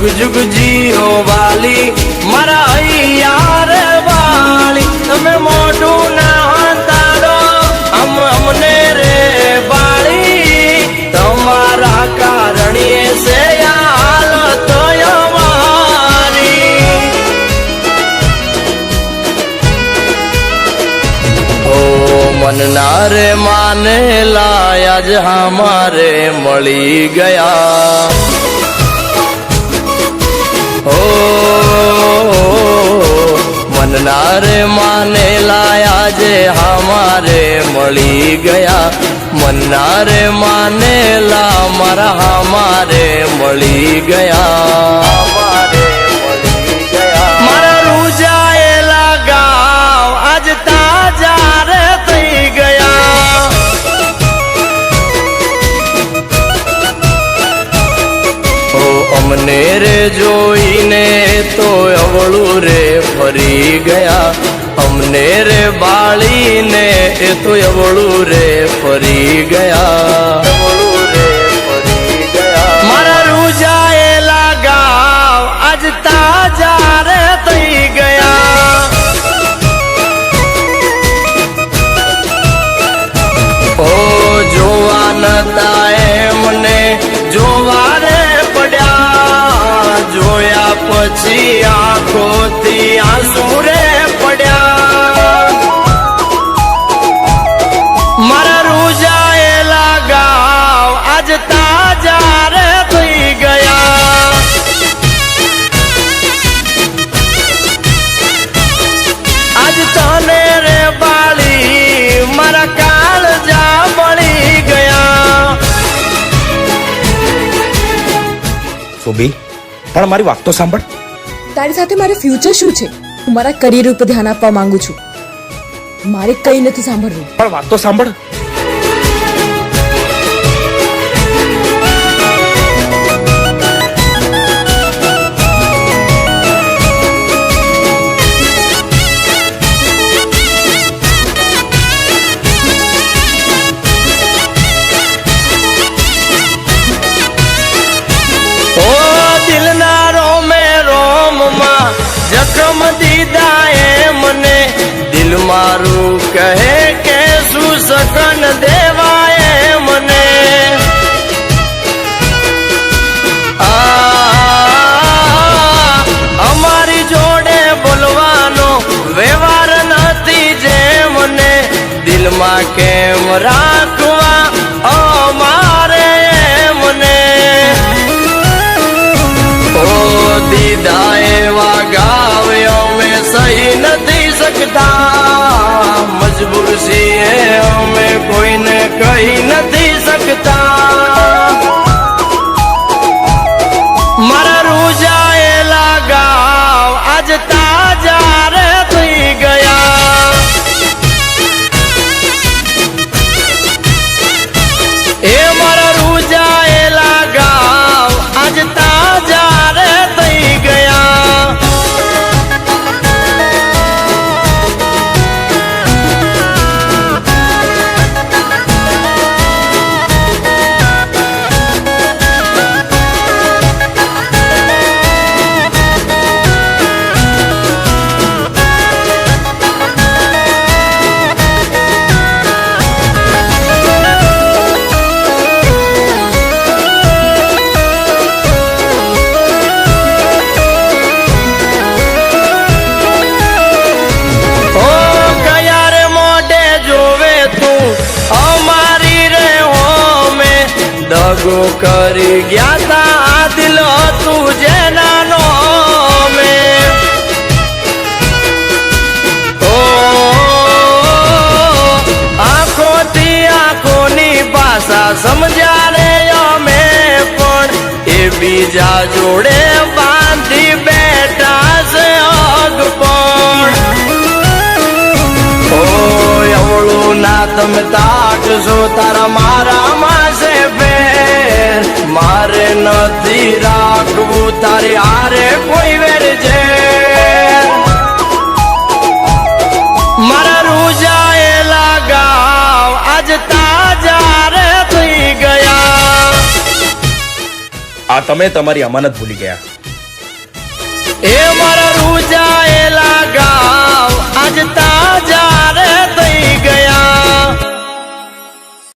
जुग जुग जियो वाली मारा यार वाली तमे मोटू ना तारो हमने रे बाली तमारा कारण से यार तो हमारी ओ मन नारे माने लाया आज हमारे मળી गया ओ मन नारे माने लाया जे हमारे मળી गया मन नारे माने ला मारा हमारे मળી गया हमारे मળી गया मारा रूजाएला गाव आज ताजा रे થઈ ગયા અમને રે જોઈને તો અવળું રે ફરી ગયા અમને રે બાળીને એ તો અવળું રે ફરી ગયા અવળું રે ફરી ગયા મારા રૂજાયેલા ગાવ આજ તાજા રે થઈ ગયા ઓ જોવા નતા એમને જોવા રે જોયા પછી આંખોથી આંસુ રે પડ્યા મારા રૂજાયેલા ગાવ આજ તાજા રે થઈ ગયા આજ તને રે બાળી મારા કાળજા બળી ગયા શોભી પણ મારી વાત તો સાંભળ તારી સાથે મારે ફ્યુચર શું છે હું મારા કરિયર ઉપર ધ્યાન આપવા માંગુ છું મારે કઈ નથી સાંભળવું પણ વાત તો સાંભળ જખમ દીધા એ મને દિલ મારું કહે કે શું સકન દેવાય મને અમારી જોડે બોલવાનો વ્યવહાર નથી જે મને દિલમાં કેમ રાખવા અમારે મને ઓ દીદા એવા सही नहीं सकता मजबूर सी है हमें कोई ने कही नहीं सकता मारा रूजाएला गाव आज ताजा रे થઈ ગયા ए मारा रूजाएला गाव आज ताजा रे થઈ ગયા दगो કરી ગયા તા દિલ તુજે નાનો में ओ आँखों थी आँखों नी भाषा समझा रे અમે પણ એ બીજા જોડે બાંધી બેઠા છે અગપણ ओ એવળું ના તમે તાકશો તારા મારા માસે मारे नदी राखवू तारी आरे कोई वेर जे मारा रूजाएला गाव आज ताजा रे થઈ ગયા આ તમે તમારી અમાનત ભૂલી ગયા. એ મારા